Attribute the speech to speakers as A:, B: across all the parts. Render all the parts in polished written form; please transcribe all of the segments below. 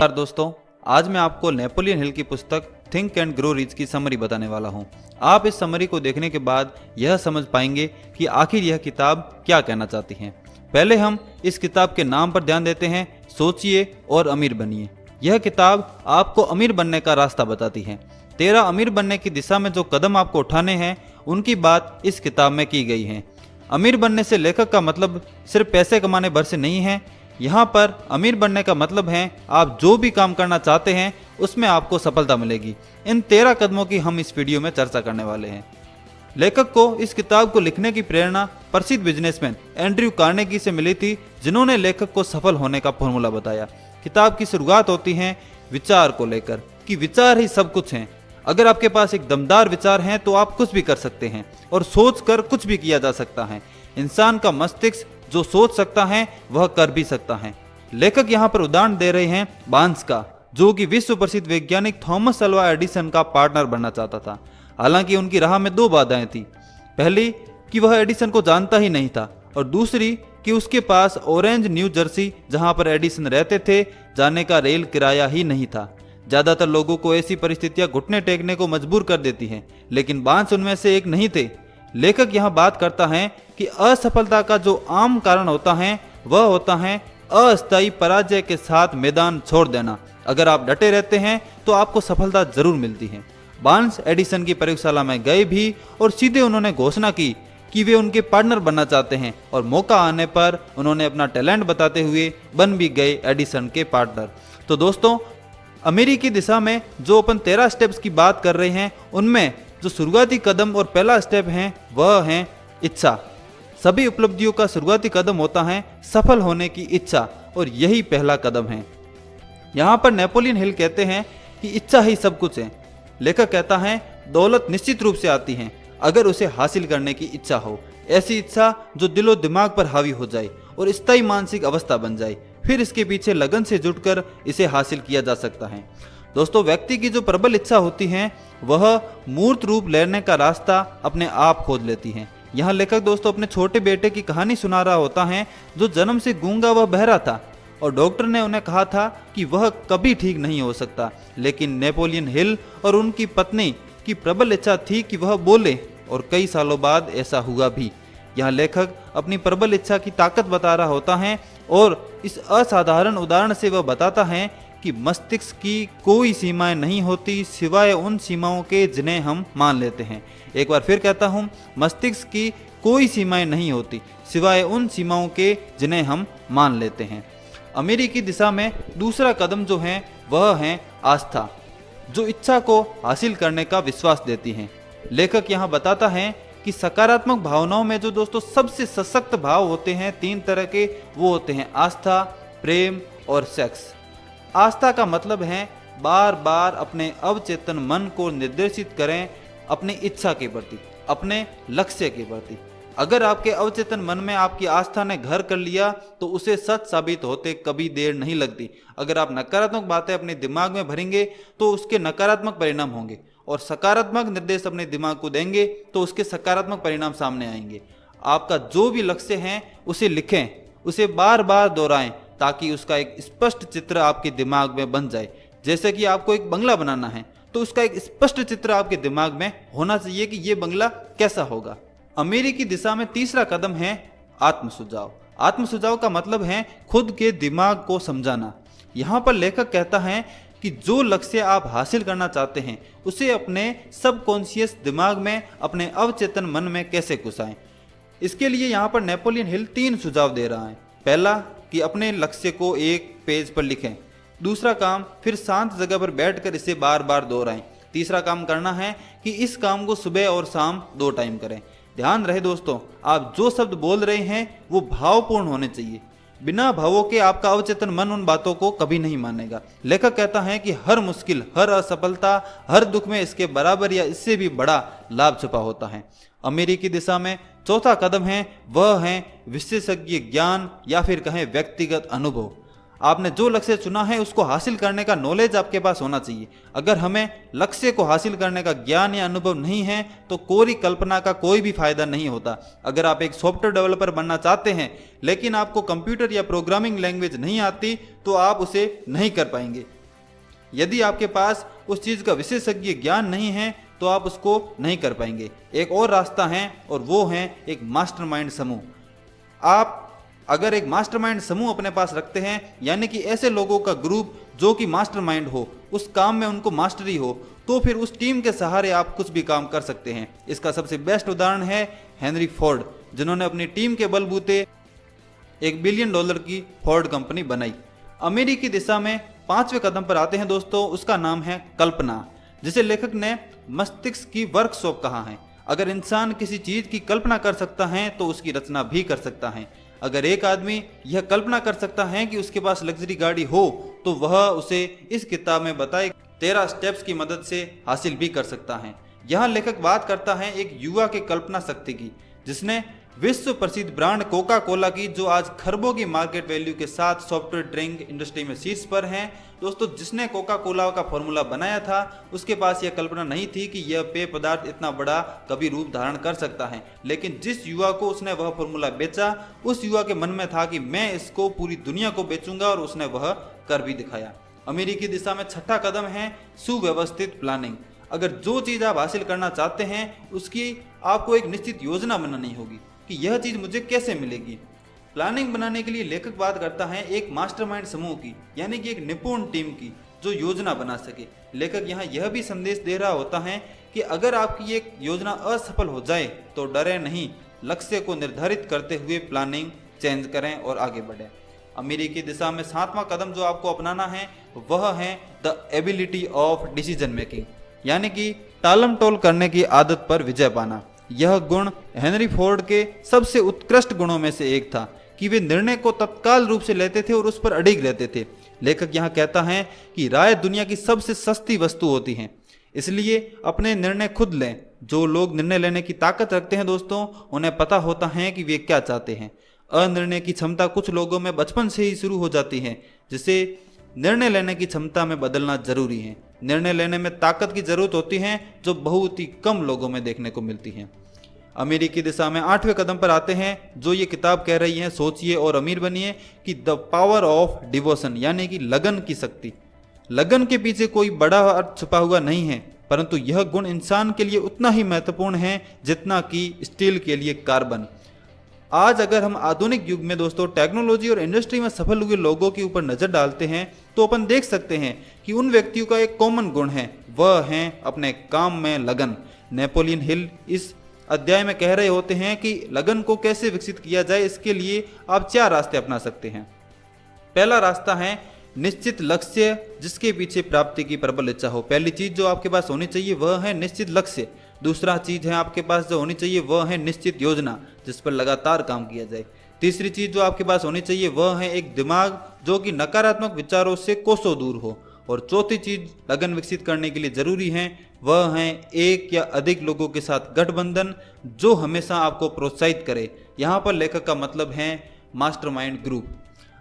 A: नमस्कार दोस्तों, आज मैं आपको नेपोलियन हिल की पुस्तक थिंक एंड ग्रो रिच की समरी बताने वाला हूं। आप इस समरी को देखने के बाद यह समझ पाएंगे कि आखिर यह किताब क्या कहना चाहती है। पहले हम इस किताब के नाम पर ध्यान देते हैं, सोचिए और अमीर बनिए। यह किताब आपको अमीर बनने का रास्ता बताती है। 13 अमीर बनने की दिशा में जो कदम आपको उठाने हैं उनकी बात इस किताब में की गई है। अमीर बनने से लेखक का मतलब सिर्फ पैसे कमाने भर से नहीं है। यहाँ पर अमीर बनने का मतलब है आप जो भी काम करना चाहते हैं उसमें आपको सफलता मिलेगी। इन 13 कदमों की हम इस वीडियो में चर्चा करने वाले हैं। लेखक को इस किताब को लिखने की प्रेरणा प्रसिद्ध बिजनेसमैन एंड्रयू कार्नेगी से मिली थी, जिन्होंने लेखक को सफल होने का फॉर्मूला बताया। किताब की शुरुआत होती है विचार को लेकर कि विचार ही सब कुछ है। अगर आपके पास एक दमदार विचार हैं तो आप कुछ भी कर सकते हैं और सोच कर कुछ भी किया जा सकता है। इंसान का मस्तिष्क जो सोच सकता है वह कर भी सकता है। लेखक यहाँ पर उदाहरण दे रहे हैं बार्न्स का, जो कि विश्व प्रसिद्ध वैज्ञानिक थॉमस अल्वा एडिसन का पार्टनर बनना चाहता था। हालांकि उनकी राह में 2 बाधाएं थी। पहली कि वह एडिसन को जानता ही नहीं था और दूसरी कि उसके पास ऑरेंज न्यू जर्सी, जहां पर एडिसन रहते थे, जाने का रेल किराया ही नहीं था। ज्यादातर लोगों को ऐसी परिस्थितियां घुटने टेकने को मजबूर कर देती हैं, लेकिन बार्न्स उनमें से एक नहीं थे। लेखक यहाँ बात करता है कि असफलता का जो आम कारण होता है वह होता है अस्थायी पराजय के साथ मैदान छोड़ देना। अगर आप डटे रहते हैं तो आपको सफलता जरूर मिलती है। बार्न्स एडिसन की प्रयोगशाला में गए भी और सीधे उन्होंने घोषणा की कि वे उनके पार्टनर बनना चाहते हैं और मौका आने पर उन्होंने अपना टैलेंट बताते हुए बन भी गए एडिसन के पार्टनर। तो दोस्तों, अमेरिकी दिशा में जो अपन 13 स्टेप्स की बात कर रहे हैं उनमें जो शुरुआती कदम और पहला स्टेप है वह है इच्छा। सभी उपलब्धियों का शुरुआती कदम होता है सफल होने की इच्छा और यही पहला कदम है। यहाँ पर नेपोलियन हिल कहते हैं कि इच्छा ही सब कुछ है। लेखक कहता है दौलत निश्चित रूप से आती है अगर उसे हासिल करने की इच्छा हो। ऐसी इच्छा जो दिलो दिमाग पर हावी हो जाए और स्थायी मानसिक अवस्था बन जाए, फिर इसके पीछे लगन से जुटकर इसे हासिल किया जा सकता है। दोस्तों, व्यक्ति की जो प्रबल इच्छा होती है वह मूर्त रूप लेने का रास्ता अपने आप खोज लेती है। यहाँ लेखक दोस्तों अपने छोटे बेटे की कहानी सुना रहा होता है, जो जन्म से गूंगा व बहरा था और डॉक्टर ने उन्हें कहा था कि वह कभी ठीक नहीं हो सकता। लेकिन नेपोलियन हिल और उनकी पत्नी की प्रबल इच्छा थी कि वह बोले और कई सालों बाद ऐसा हुआ भी। यहाँ लेखक अपनी प्रबल इच्छा की ताकत बता रहा होता है और इस असाधारण उदाहरण से वह बताता है कि मस्तिष्क की कोई सीमाएं नहीं होती सिवाय उन सीमाओं के जिन्हें हम मान लेते हैं। एक बार फिर कहता हूं, मस्तिष्क की कोई सीमाएं नहीं होती सिवाय उन सीमाओं के जिन्हें हम मान लेते हैं। अमेरिकी दिशा में दूसरा कदम जो है वह है आस्था, जो इच्छा को हासिल करने का विश्वास देती है। लेखक यहाँ बताता है कि सकारात्मक भावनाओं में जो दोस्तों सबसे सशक्त भाव होते हैं 3 तरह के, वो होते हैं आस्था, प्रेम और सेक्स। आस्था का मतलब है बार बार अपने अवचेतन मन को निर्देशित करें अपनी इच्छा के प्रति, अपने लक्ष्य के प्रति। अगर आपके अवचेतन मन में आपकी आस्था ने घर कर लिया तो उसे सच साबित होते कभी देर नहीं लगती। अगर आप नकारात्मक बातें अपने दिमाग में भरेंगे तो उसके नकारात्मक परिणाम होंगे और सकारात्मक निर्देश अपने दिमाग को देंगे तो उसके सकारात्मक परिणाम सामने आएंगे। आपका जो भी लक्ष्य है उसे लिखें, उसे बार बार दोहराएं ताकि उसका एक स्पष्ट चित्र आपके दिमाग में बन जाए। जैसे कि आपको एक बंगला बनाना है तो उसका एक स्पष्ट चित्र आपके दिमाग में होना चाहिए कि ये बंगला कैसा होगा। अमेरिकी दिशा में तीसरा कदम है आत्मसुझाव। आत्मसुझाव का मतलब है खुद के दिमाग को समझाना। यहाँ पर लेखक कहता है कि जो लक्ष्य आप हासिल करना चाहते हैं उसे अपने सबकॉन्शियस दिमाग में, अपने अवचेतन मन में कैसे घुसाएं। इसके लिए यहाँ पर नेपोलियन हिल 3 सुझाव दे रहा है। पहला कि अपने लक्ष्य को एक पेज पर लिखें। दूसरा काम, फिर शांत जगह पर बैठकर इसे बार बार दोहराएं। तीसरा काम करना है कि इस काम को सुबह और शाम 2 टाइम करें। ध्यान रहे दोस्तों, आप जो शब्द बोल रहे हैं वो भावपूर्ण होने चाहिए। बिना भावों के आपका अवचेतन मन उन बातों को कभी नहीं मानेगा। लेखक कहता है कि हर मुश्किल, हर असफलता, हर दुख में इसके बराबर या इससे भी बड़ा लाभ छुपा होता है। अमेरिकी दिशा में चौथा कदम है वह है विशेषज्ञ ज्ञान या फिर कहें व्यक्तिगत अनुभव। आपने जो लक्ष्य चुना है उसको हासिल करने का नॉलेज आपके पास होना चाहिए। अगर हमें लक्ष्य को हासिल करने का ज्ञान या अनुभव नहीं है तो कोरी कल्पना का कोई भी फायदा नहीं होता। अगर आप एक सॉफ्टवेयर डेवलपर बनना चाहते हैं लेकिन आपको कंप्यूटर या प्रोग्रामिंग लैंग्वेज नहीं आती तो आप उसे नहीं कर पाएंगे। यदि आपके पास उस चीज का विशेषज्ञ ज्ञान नहीं है तो आप उसको नहीं कर पाएंगे। एक और रास्ता है और वो है एक मास्टरमाइंड समूह। आप अगर एक मास्टरमाइंड समूह अपने पास रखते हैं, यानी कि ऐसे लोगों का ग्रुप जो कि मास्टरमाइंड हो, उस काम में उनको मास्टरी हो, तो फिर उस टीम के सहारे आप कुछ भी काम कर सकते हैं। इसका सबसे बेस्ट उदाहरण है हेनरी फोर्ड, जिन्होंने अपनी टीम के बलबूते $1 बिलियन की फोर्ड कंपनी बनाई। अमेरिकी दिशा में 5वें कदम पर आते हैं दोस्तों, उसका नाम है कल्पना, जिसे लेखक ने मस्तिष्क की वर्कशॉप कहा है। अगर इंसान किसी चीज की कल्पना कर सकता है तो उसकी रचना भी कर सकता है। अगर एक आदमी यह कल्पना कर सकता है कि उसके पास लग्जरी गाड़ी हो तो वह उसे इस किताब में बताए 13 स्टेप्स की मदद से हासिल भी कर सकता है। यहाँ लेखक बात करता है एक युवा के कल्पना शक्ति की, जिसने विश्व प्रसिद्ध ब्रांड कोका कोला की, जो आज खरबों की मार्केट वैल्यू के साथ सॉफ्टवेयर ड्रिंक इंडस्ट्री में शीर्ष पर है। दोस्तों, जिसने कोका कोला का फॉर्मूला बनाया था उसके पास यह कल्पना नहीं थी कि यह पेय पदार्थ इतना बड़ा कभी रूप धारण कर सकता है, लेकिन जिस युवा को उसने वह फॉर्मूला बेचा, उस युवा के मन में था कि मैं इसको पूरी दुनिया को बेचूंगा, और उसने वह कर भी दिखाया। अमेरिकी दिशा में 6ठा कदम है सुव्यवस्थित प्लानिंग। अगर जो चीज आप हासिल करना चाहते हैं उसकी आपको एक निश्चित योजना बनानी होगी कि यह चीज मुझे कैसे मिलेगी। प्लानिंग बनाने के लिए लेखक बात करता है एक मास्टरमाइंड समूह की, यानी कि एक निपुण टीम की जो योजना बना सके। लेखक यहाँ यह भी संदेश दे रहा होता है कि अगर आपकी एक योजना असफल हो जाए तो डरे नहीं, लक्ष्य को निर्धारित करते हुए प्लानिंग चेंज करें और आगे बढ़ें। अमेरिकी दिशा में 7वां कदम जो आपको अपनाना है वह है the ability of decision making, यानी कि टालम टोल करने की आदत पर विजय पाना। यह गुण हेनरी फोर्ड के सबसे उत्कृष्ट गुणों में से एक था कि वे निर्णय को तत्काल रूप से लेते थे और उस पर अडिग रहते थे। लेखक यहाँ कहता है कि राय दुनिया की सबसे सस्ती वस्तु होती है, इसलिए अपने निर्णय खुद लें। जो लोग निर्णय लेने की ताकत रखते हैं दोस्तों, उन्हें पता होता है कि वे क्या चाहते हैं। अनिर्णय की क्षमता कुछ लोगों में बचपन से ही शुरू हो जाती है, जिसे निर्णय लेने की क्षमता में बदलना जरूरी है। निर्णय लेने में ताकत की जरूरत होती है जो बहुत ही कम लोगों में देखने को मिलती है। अमेरिकी दिशा में 8वें कदम पर आते हैं जो ये किताब कह रही है, सोचिए और अमीर बनिए, कि द पावर ऑफ डिवोशन, यानी कि लगन की शक्ति। लगन के पीछे कोई बड़ा अर्थ छुपा हुआ नहीं है, परंतु यह गुण इंसान के लिए उतना ही महत्वपूर्ण है जितना कि स्टील के लिए कार्बन। आज अगर हम आधुनिक युग में दोस्तों टेक्नोलॉजी और इंडस्ट्री में सफल हुए लोगों के ऊपर नजर डालते हैं तो अपन देख सकते हैं कि उन व्यक्तियों का एक कॉमन गुण है, वह है अपने काम में लगन। नेपोलियन हिल इस अध्याय में कह रहे होते हैं कि लगन को कैसे विकसित किया जाए। इसके लिए आप 4 रास्ते अपना सकते हैं। पहला रास्ता है निश्चित लक्ष्य जिसके पीछे प्राप्ति की प्रबल इच्छा हो। पहली चीज जो आपके पास होनी चाहिए वह है निश्चित लक्ष्य। दूसरा चीज है आपके पास जो होनी चाहिए वह है निश्चित योजना जिस पर लगातार काम किया जाए। तीसरी चीज जो आपके पास होनी चाहिए वह है एक दिमाग जो कि नकारात्मक विचारों से कोसों दूर हो। और चौथी चीज लगन विकसित करने के लिए जरूरी है वह है एक या अधिक लोगों के साथ गठबंधन जो हमेशा आपको प्रोत्साहित करे। यहाँ पर लेखक का मतलब है मास्टरमाइंड ग्रुप।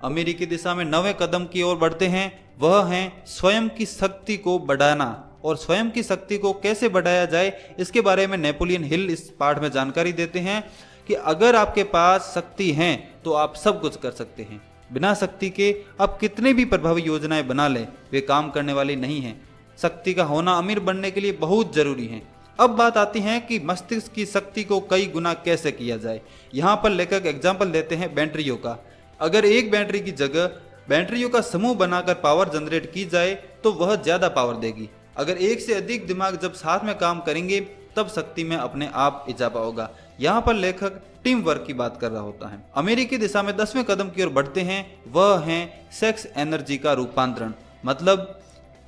A: अमेरिकी दिशा में 9वें कदम की ओर बढ़ते हैं, वह है स्वयं की शक्ति को बढ़ाना। और स्वयं की शक्ति को कैसे बढ़ाया जाए इसके बारे में नेपोलियन हिल इस पाठ में जानकारी देते हैं कि अगर आपके पास शक्ति है तो आप सब कुछ कर सकते हैं। बिना शक्ति के आप कितनी भी प्रभावी योजनाएं बना लें, वे काम करने वाली नहीं हैं। शक्ति का होना अमीर बनने के लिए बहुत जरूरी है। अब बात आती है कि मस्तिष्क की शक्ति को कई गुना कैसे किया जाए। यहाँ पर लेखक एग्जाम्पल देते हैं बैटरियों का। अगर एक बैटरी की जगह बैटरियों का समूह बनाकर पावर जनरेट की जाए तो वह ज्यादा पावर देगी। अगर एक से अधिक दिमाग जब साथ में काम करेंगे तब शक्ति में अपने आप इजाफा होगा। यहाँ पर लेखक टीम वर्क की बात कर रहा होता है। अमेरिकी दिशा में 10वें कदम की ओर बढ़ते हैं, वह है सेक्स एनर्जी का रूपांतरण, मतलब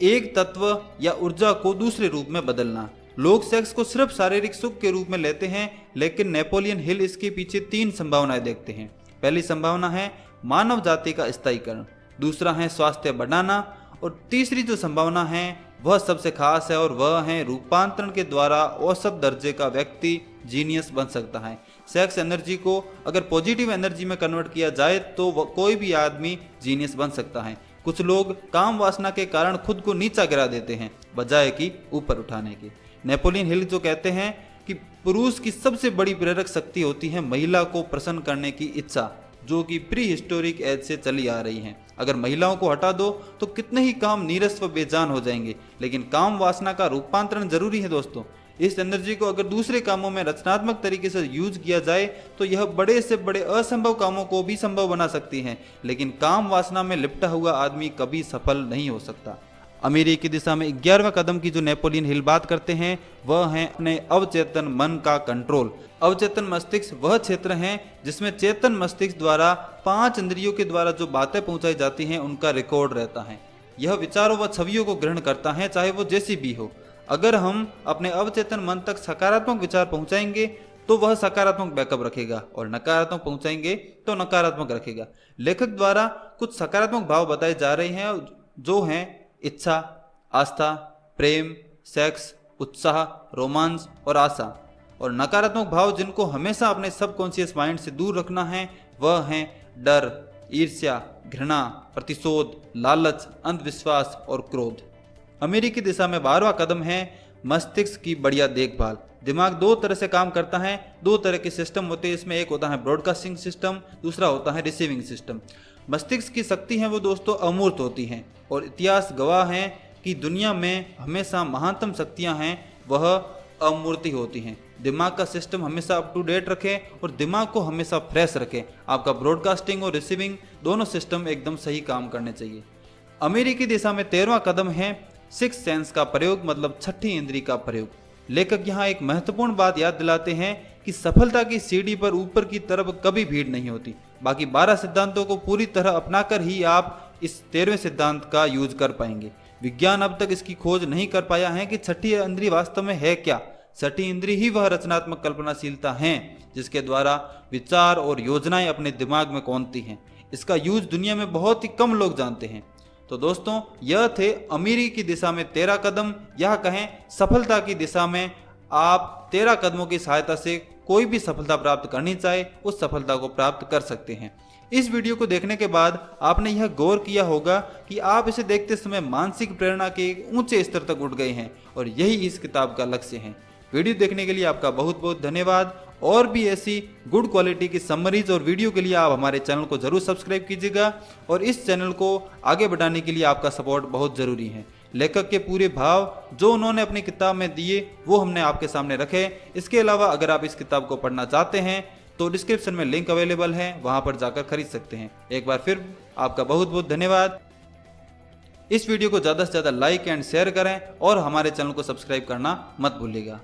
A: एक तत्व या ऊर्जा को दूसरे रूप में बदलना। लोग सेक्स को सिर्फ शारीरिक सुख के रूप में लेते हैं, लेकिन नेपोलियन हिल इसके पीछे 3 संभावनाएं देखते हैं। पहली संभावना है मानव जाति का स्थायीकरण, दूसरा है स्वास्थ्य बढ़ाना, और तीसरी जो संभावना है वह सबसे खास है और वह है रूपांतरण के द्वारा औसत दर्जे का व्यक्ति जीनियस बन सकता है। सेक्स एनर्जी को अगर पॉजिटिव एनर्जी में कन्वर्ट किया जाए तो कोई भी आदमी जीनियस बन सकता है। कुछ लोग काम वासना के कारण खुद को नीचा गिरा देते हैं बजाय कि ऊपर उठाने के। नेपोलियन हिल जो कहते हैं कि पुरुष की सबसे बड़ी प्रेरक शक्ति होती है महिला को प्रसन्न करने की इच्छा, जो कि प्री हिस्टोरिक एज से चली आ रही है। अगर महिलाओं को हटा दो तो कितने ही काम नीरस व बेजान हो जाएंगे, लेकिन काम वासना का रूपांतरण जरूरी है दोस्तों। इस एनर्जी को अगर दूसरे कामों में रचनात्मक तरीके से यूज किया जाए तो यह बड़े से बड़े असंभव कामों को भी संभव बना सकती है, लेकिन काम वासना में लिपटा हुआ आदमी कभी सफल नहीं हो सकता। अमीरी की दिशा में 11वां कदम की जो नेपोलियन हिल बात करते हैं वह है अपने अवचेतन मन का कंट्रोल। अवचेतन मस्तिष्क वह क्षेत्र है जिसमें चेतन मस्तिष्क द्वारा 5 इंद्रियों के द्वारा जो बातें पहुंचाई जाती हैं उनका रिकॉर्ड रहता है। यह विचारों व छवियों को ग्रहण करता है, चाहे वो जैसी भी हो। अगर हम अपने अवचेतन मन तक सकारात्मक विचार पहुंचाएंगे तो वह सकारात्मक बैकअप रखेगा और नकारात्मक पहुंचाएंगे तो नकारात्मक रखेगा। लेखक द्वारा कुछ सकारात्मक भाव बताए जा रहे हैं जो हैं इच्छा, आस्था, प्रेम, सेक्स, उत्साह, रोमांस और आशा। और नकारात्मक भाव जिनको हमेशा अपने सबकॉन्शियस माइंड से दूर रखना है वह हैं डर, ईर्ष्या, घृणा, प्रतिशोध, लालच, अंधविश्वास और क्रोध। अमेरिकी दिशा में 12वां कदम है मस्तिष्क की बढ़िया देखभाल। दिमाग 2 तरह से काम करता है, 2 तरह के सिस्टम होते हैं इसमें। एक होता है ब्रॉडकास्टिंग सिस्टम, दूसरा होता है रिसीविंग सिस्टम। मस्तिष्क की शक्ति है वो दोस्तों अमूर्त होती हैं और इतिहास गवाह है कि दुनिया में हमेशा महानतम शक्तियां हैं वह अमूर्ति होती हैं। दिमाग का सिस्टम हमेशा अप टू डेट रखें और दिमाग को हमेशा फ्रेश रखें। आपका ब्रॉडकास्टिंग और रिसीविंग दोनों सिस्टम एकदम सही काम करने चाहिए। अमेरिकी दिशा में 13वां कदम है सिक्स सेंस का प्रयोग, मतलब छठी इंद्री का प्रयोग। लेखक यहाँ एक महत्वपूर्ण बात याद दिलाते हैं कि सफलता की सीढ़ी पर ऊपर की तरफ कभी भीड़ नहीं होती। बाकी 12 सिद्धांतों को पूरी तरह अपनाकर ही आप इस 13वें सिद्धांत का यूज कर पाएंगे। विज्ञान अब तक इसकी खोज नहीं कर पाया है कि छठी इंद्री वास्तव में है क्या। छठी इंद्री ही वह रचनात्मक कल्पनाशीलता है जिसके द्वारा विचार और योजनाएं अपने दिमाग में कौनती हैं। इसका यूज दुनिया में बहुत ही कम लोग जानते हैं। तो दोस्तों यह थे अमीरी की दिशा में 13 कदम, यह कहें सफलता की दिशा में आप 13 कदमों की सहायता से कोई भी सफलता प्राप्त करनी चाहे उस सफलता को प्राप्त कर सकते हैं। इस वीडियो को देखने के बाद आपने यह गौर किया होगा कि आप इसे देखते समय मानसिक प्रेरणा के एक ऊंचे स्तर तक उठ गए हैं और यही इस किताब का लक्ष्य है। वीडियो देखने के लिए आपका बहुत बहुत धन्यवाद। और भी ऐसी गुड क्वालिटी की समरीज और वीडियो के लिए आप हमारे चैनल को जरूर सब्सक्राइब कीजिएगा और इस चैनल को आगे बढ़ाने के लिए आपका सपोर्ट बहुत जरूरी है। लेखक के पूरे भाव जो उन्होंने अपनी किताब में दिए वो हमने आपके सामने रखे। इसके अलावा अगर आप इस किताब को पढ़ना चाहते हैं तो डिस्क्रिप्शन में लिंक अवेलेबल है, वहां पर जाकर खरीद सकते हैं। एक बार फिर आपका बहुत बहुत धन्यवाद। इस वीडियो को ज़्यादा से ज़्यादा लाइक एंड शेयर करें और हमारे चैनल को सब्सक्राइब करना मत भूलिएगा।